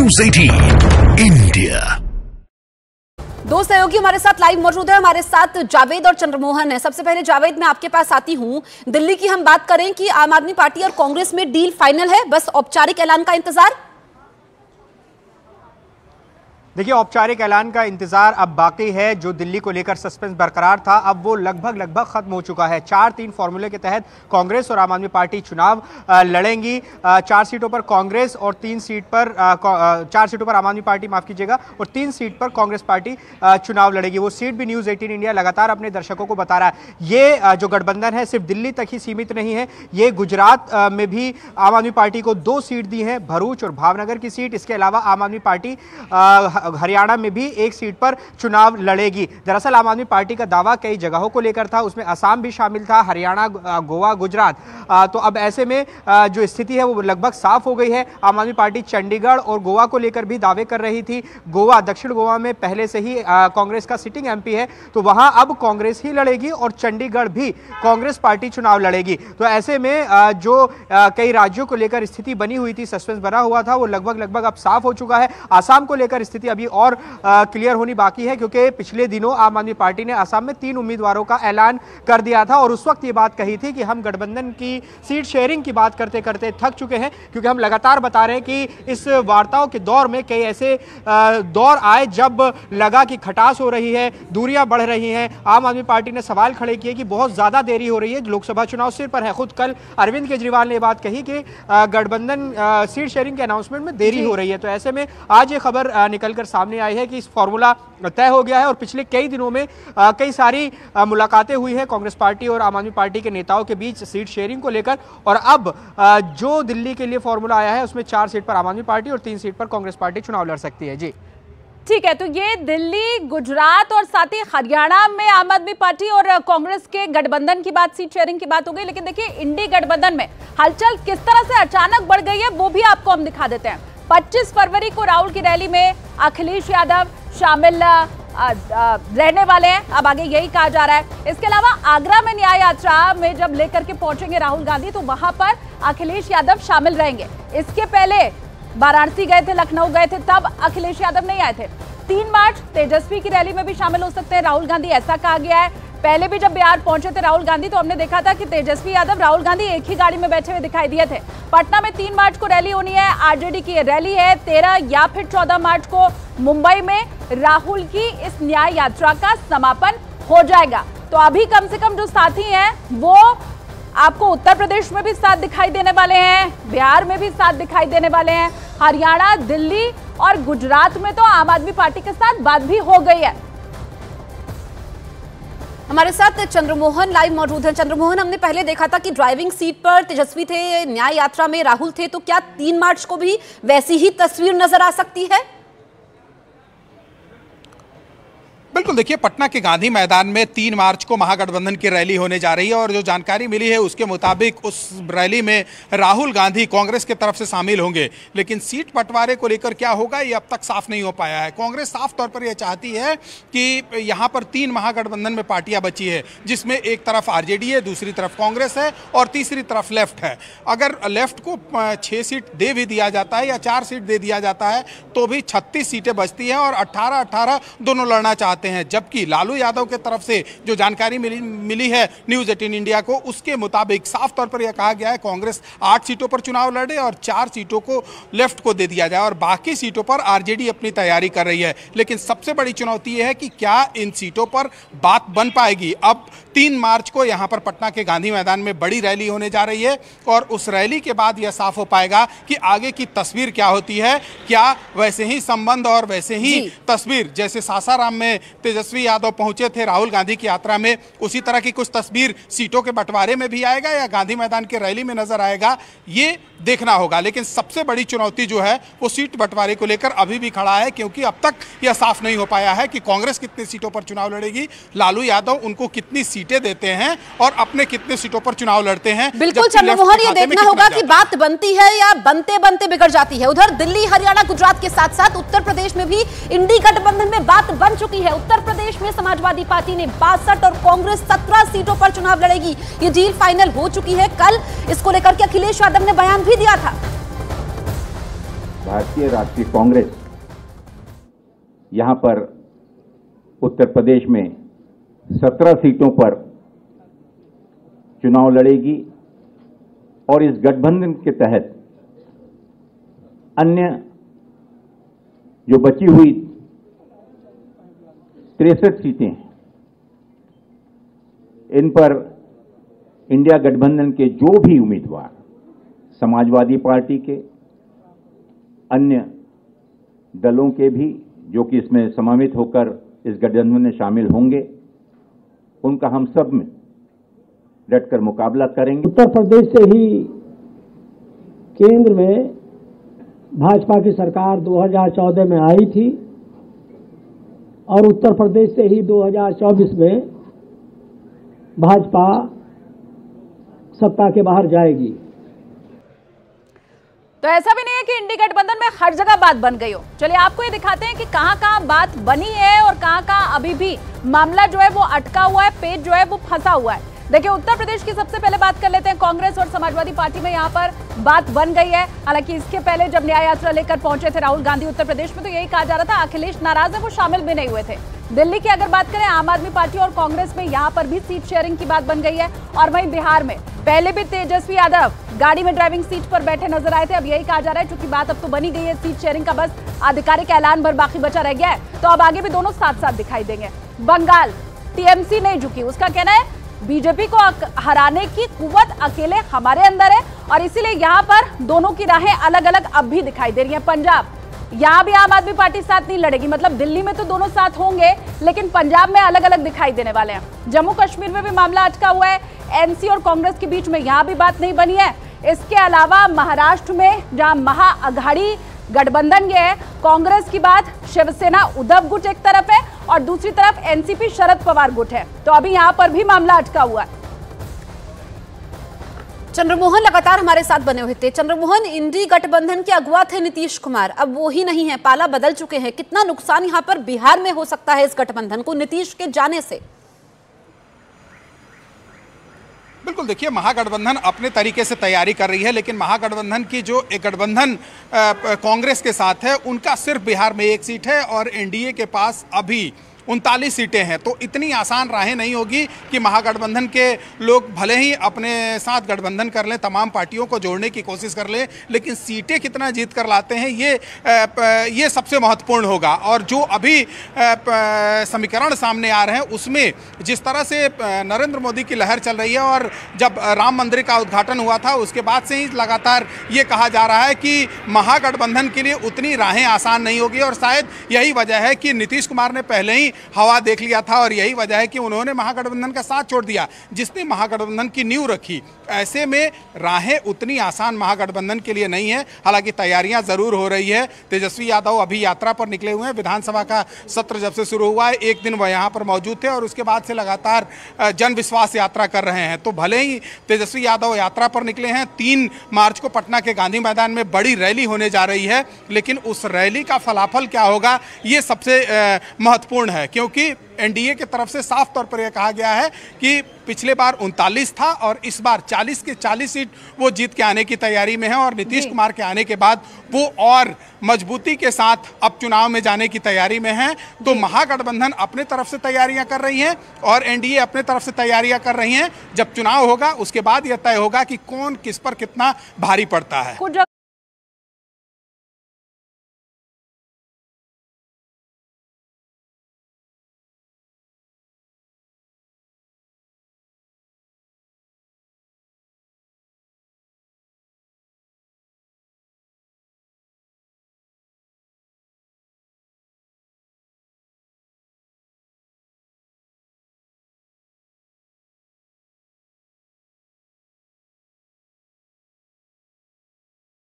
News 18 India. दो सहयोगी हमारे साथ लाइव मौजूद है। हमारे साथ जावेद और चंद्रमोहन है। सबसे पहले जावेद, मैं आपके पास आती हूं। दिल्ली की हम बात करें कि आम आदमी पार्टी और कांग्रेस में डील फाइनल है, बस औपचारिक ऐलान का इंतजार। देखिए, औपचारिक ऐलान का इंतजार अब बाकी है। जो दिल्ली को लेकर सस्पेंस बरकरार था, अब वो लगभग खत्म हो चुका है। 4-3 फॉर्मूले के तहत कांग्रेस और आम आदमी पार्टी चुनाव लड़ेंगी। 4 सीटों पर कांग्रेस और 3 सीट पर 4 सीटों पर आम आदमी पार्टी, माफ कीजिएगा, और 3 सीट पर कांग्रेस पार्टी चुनाव लड़ेगी। वो सीट भी न्यूज़ 18 इंडिया लगातार अपने दर्शकों को बता रहा है। ये जो गठबंधन है सिर्फ दिल्ली तक ही सीमित नहीं है, ये गुजरात में भी आम आदमी पार्टी को 2 सीट दी है, भरूच और भावनगर की सीट। इसके अलावा आम आदमी पार्टी हरियाणा में भी 1 सीट पर चुनाव लड़ेगी। दरअसल आम आदमी पार्टी का दावा कई जगहों को लेकर था, उसमें असम भी शामिल था, हरियाणा, गोवा, गुजरात। तो अब ऐसे में जो स्थिति है वो लगभग साफ हो गई है। आम आदमी पार्टी चंडीगढ़ और गोवा को लेकर भी दावे कर रही थी। गोवा, दक्षिण गोवा में पहले से ही कांग्रेस का सिटिंग एमपी है, तो वहां अब कांग्रेस ही लड़ेगी और चंडीगढ़ भी कांग्रेस पार्टी चुनाव लड़ेगी। तो ऐसे में जो कई राज्यों को लेकर स्थिति बनी हुई थी, सस्पेंस बना हुआ था, वो लगभग अब साफ हो चुका है। आसाम को लेकर स्थिति अभी और क्लियर होनी बाकी है, क्योंकि पिछले दिनों आम आदमी पार्टी ने असम में 3 उम्मीदवारों का ऐलान कर दिया था और उस वक्त ये बात कही थी कि हम गठबंधन की सीट शेयरिंग की बात करते करते थक चुके हैं, क्योंकि हम लगातार बता रहे हैं कि इस वार्ताओं के दौर में कई ऐसे दौर आए जब लगा कि खटास हो रही है, दूरियां बढ़ रही हैं। आम आदमी पार्टी ने सवाल खड़े किए कि बहुत ज्यादा देरी हो रही है, लोकसभा चुनाव सिर पर है। खुद कल अरविंद केजरीवाल ने बात कही कि गठबंधन सीट शेयरिंग के अनाउंसमेंट में देरी हो रही है। तो ऐसे में आज ये खबर निकलकर सामने आई है कि इस फॉर्मूला तय हो गया है और पिछले कई दिनों में कई सारी मुलाकातें हुई हैं कांग्रेस पार्टी और आम आदमी पार्टी के नेताओं के बीच सीट शेयरिंग को लेकर। और अब जो दिल्ली के लिए फॉर्मूला आया है उसमें 4 सीट पर आम आदमी पार्टी और 3 सीट पर कांग्रेस पार्टी चुनाव लड़ सकती है। जी ठीक है, तो ये दिल्ली, गुजरात और साथ ही हरियाणा में आम आदमी पार्टी और कांग्रेस के गठबंधन की बात, सीट शेयरिंग की बात हो गई। लेकिन देखिए, इंडी गठबंधन में हलचल किस तरह से अचानक बढ़ गई है वो भी आपको हम दिखा देते हैं। 25 फरवरी को राहुल की रैली में अखिलेश यादव शामिल रहने वाले हैं, अब आगे यही कहा जा रहा है। इसके अलावा आगरा में न्याय यात्रा में जब लेकर के पहुंचेंगे राहुल गांधी, तो वहां पर अखिलेश यादव शामिल रहेंगे। इसके पहले वाराणसी गए थे, लखनऊ गए थे, तब अखिलेश यादव नहीं आए थे। 3 मार्च तेजस्वी की रैली में भी शामिल हो सकते हैं राहुल गांधी, ऐसा कहा गया है। पहले भी जब बिहार पहुंचे थे राहुल गांधी, तो हमने देखा था कि तेजस्वी यादव, राहुल गांधी एक ही गाड़ी में बैठे हुए दिखाई दिए थे। पटना में 3 मार्च को रैली होनी है, आरजेडी की रैली है। 13 या फिर 14 मार्च को मुंबई में राहुल की इस न्याय यात्रा का समापन हो जाएगा। तो अभी कम से कम जो साथी हैं वो आपको उत्तर प्रदेश में भी साथ दिखाई देने वाले हैं, बिहार में भी साथ दिखाई देने वाले हैं, हरियाणा, दिल्ली और गुजरात में तो आम आदमी पार्टी के साथ बात भी हो गई है। हमारे साथ चंद्रमोहन लाइव मौजूद हैं। चंद्रमोहन, हमने पहले देखा था कि ड्राइविंग सीट पर तेजस्वी थे, न्याय यात्रा में राहुल थे, तो क्या 3 मार्च को भी वैसी ही तस्वीर नजर आ सकती है? बिल्कुल, देखिए, पटना के गांधी मैदान में 3 मार्च को महागठबंधन की रैली होने जा रही है और जो जानकारी मिली है उसके मुताबिक उस रैली में राहुल गांधी कांग्रेस की तरफ से शामिल होंगे। लेकिन सीट बंटवारे को लेकर क्या होगा ये अब तक साफ नहीं हो पाया है। कांग्रेस साफ तौर पर यह चाहती है कि यहाँ पर 3 महागठबंधन में पार्टियां बची है, जिसमें एक तरफ आरजेडी है, दूसरी तरफ कांग्रेस है और तीसरी तरफ लेफ्ट है। अगर लेफ्ट को 6 सीट दे भी दिया जाता है या 4 सीट दे दिया जाता है तो भी 36 सीटें बचती हैं और 18-18 दोनों लड़ना चाहते हैं। जबकि लालू यादव के तरफ से जो जानकारी मिली है न्यूज़ 18 इंडिया को, उसके मुताबिक साफ तौर पर यह कहा गया है कांग्रेस 8 सीटों पर चुनाव लड़े और 4 सीटों को लेफ्ट को दे दिया जाए और बाकी सीटों पर आरजेडी अपनी तैयारी कर रही है। लेकिन सबसे बड़ी चुनौती यह है कि क्या इन सीटों पर बात बन पाएगी। अब 3 मार्च को यहां पर पटना के गांधी मैदान में बड़ी रैली होने जा रही है और उस रैली के बाद यह साफ हो पाएगा कि आगे की तस्वीर क्या होती है। क्या वैसे ही संबंध और वैसे ही तस्वीर जैसे सासाराम में तेजस्वी यादव पहुंचे थे राहुल गांधी की यात्रा में, उसी तरह की कुछ तस्वीर सीटों के बंटवारे में भी आएगा या गांधी मैदान की रैली में नजर आएगा, ये देखना होगा। लेकिन सबसे बड़ी चुनौती जो है वो सीट बंटवारे को लेकर अभी भी खड़ा है, क्योंकि अब तक यह साफ नहीं हो पाया है कि कांग्रेस कितनी सीटों पर चुनाव लड़ेगी, लालू यादव उनको कितनी सीटें देते हैं और अपने कितने सीटों पर चुनाव लड़ते हैं। बिल्कुल चंद्रमोहन, ये देखना होगा कि बात बनती है या बनते बनते बिगड़ जाती है। उधर दिल्ली, हरियाणा, गुजरात के साथ साथ उत्तर प्रदेश में भी इंडी गठबंधन में बात बन चुकी है। उत्तर प्रदेश में समाजवादी पार्टी ने 62 और कांग्रेस 17 सीटों पर चुनाव लड़ेगी। ये डील फाइनल हो चुकी है। कल इसको लेकर के अखिलेश यादव ने बयान भी दिया था। भारतीय राष्ट्रीय कांग्रेस यहां पर उत्तर प्रदेश में 17 सीटों पर चुनाव लड़ेगी और इस गठबंधन के तहत अन्य जो बची हुई 63 सीटें हैं, इन पर इंडिया गठबंधन के जो भी उम्मीदवार समाजवादी पार्टी के, अन्य दलों के भी जो कि इसमें समावित होकर इस गठबंधन में शामिल होंगे, उनका हम सब में डटकर मुकाबला करेंगे। उत्तर प्रदेश से ही केंद्र में भाजपा की सरकार 2014 में आई थी और उत्तर प्रदेश से ही 2024 में भाजपा सत्ता के बाहर जाएगी। तो ऐसा भी नहीं है कि इंडी गठबंधन में हर जगह बात बन गई हो। चलिए आपको ये दिखाते हैं कि कहां-कहां बात बनी है और कहां-कहां अभी भी मामला जो है वो अटका हुआ है, पेच जो है वो फंसा हुआ है। देखिए उत्तर प्रदेश की सबसे पहले बात कर लेते हैं। कांग्रेस और समाजवादी पार्टी में यहाँ पर बात बन गई है। हालांकि इसके पहले जब न्याय यात्रा लेकर पहुंचे थे राहुल गांधी उत्तर प्रदेश में, तो यही कहा जा रहा था अखिलेश नाराज है, वो शामिल भी नहीं हुए थे। दिल्ली की अगर बात करें, आम आदमी पार्टी और कांग्रेस में यहाँ पर भी सीट शेयरिंग की बात बन गई है। और वहीं बिहार में पहले भी तेजस्वी यादव गाड़ी में ड्राइविंग सीट पर बैठे नजर आए थे। अब यही कहा जा रहा है क्योंकि बात अब तो बनी गई है सीट शेयरिंग का, बस आधिकारिक ऐलान भर बाकी बचा रह गया है, तो अब आगे भी दोनों साथ साथ दिखाई देंगे। बंगाल टीएमसी नहीं झुकी, उसका कहना है बीजेपी को हराने की कुव्वत अकेले हमारे अंदर है और इसीलिए यहाँ पर दोनों की राहें अलग अलग अब भी दिखाई दे रही हैं। पंजाब, यहाँ भी आम आदमी पार्टी साथ नहीं लड़ेगी, मतलब दिल्ली में तो दोनों साथ होंगे लेकिन पंजाब में अलग अलग दिखाई देने वाले हैं। जम्मू कश्मीर में भी मामला अटका हुआ है, एनसी और कांग्रेस के बीच में यहाँ भी बात नहीं बनी है। इसके अलावा महाराष्ट्र में जहां महाअघाड़ी गठबंधन ये है, कांग्रेस की बात शिवसेना उद्धव गुट एक तरफ है और दूसरी तरफ एनसीपी शरद पवार गुट है, तो अभी यहां पर भी मामला अटका हुआ है। चंद्रमोहन लगातार हमारे साथ बने हुए थे। चंद्रमोहन, इंडी गठबंधन के अगुवा थे नीतीश कुमार, अब वो ही नहीं है, पाला बदल चुके हैं। कितना नुकसान यहां पर बिहार में हो सकता है इस गठबंधन को नीतीश के जाने से? बिल्कुल, देखिए महागठबंधन अपने तरीके से तैयारी कर रही है, लेकिन महागठबंधन की जो एक गठबंधन कांग्रेस के साथ है, उनका सिर्फ बिहार में 1 सीट है और एनडीए के पास अभी 39 सीटें हैं। तो इतनी आसान राहें नहीं होगी कि महागठबंधन के लोग भले ही अपने साथ गठबंधन कर लें, तमाम पार्टियों को जोड़ने की कोशिश कर लें, लेकिन सीटें कितना जीत कर लाते हैं ये सबसे महत्वपूर्ण होगा। और जो अभी समीकरण सामने आ रहे हैं उसमें जिस तरह से नरेंद्र मोदी की लहर चल रही है और जब राम मंदिर का उद्घाटन हुआ था उसके बाद से ही लगातार ये कहा जा रहा है कि महागठबंधन के लिए उतनी राहें आसान नहीं होगी और शायद यही वजह है कि नीतीश कुमार ने पहले ही हवा देख लिया था और यही वजह है कि उन्होंने महागठबंधन का साथ छोड़ दिया जिसने महागठबंधन की नींव रखी। ऐसे में राहें उतनी आसान महागठबंधन के लिए नहीं है, हालांकि तैयारियां जरूर हो रही है। तेजस्वी यादव अभी यात्रा पर निकले हुए हैं, विधानसभा का सत्र जब से शुरू हुआ है 1 दिन वह यहाँ पर मौजूद थे और उसके बाद से लगातार जन विश्वास यात्रा कर रहे हैं। तो भले ही तेजस्वी यादव यात्रा पर निकले हैं, 3 मार्च को पटना के गांधी मैदान में बड़ी रैली होने जा रही है, लेकिन उस रैली का फलाफल क्या होगा ये सबसे महत्वपूर्ण है, क्योंकि एनडीए की तरफ से साफ तौर पर यह कहा गया है कि पिछले बार 39 था और इस बार 40 के 40 सीट वो जीत के आने की तैयारी में है और नीतीश कुमार के आने के बाद वो और मजबूती के साथ अब चुनाव में जाने की तैयारी में है। तो महागठबंधन अपने तरफ से तैयारियां कर रही हैं और एनडीए अपने तरफ से तैयारियां कर रही हैं। जब चुनाव होगा उसके बाद यह तय होगा कि कौन किस पर कितना भारी पड़ता है।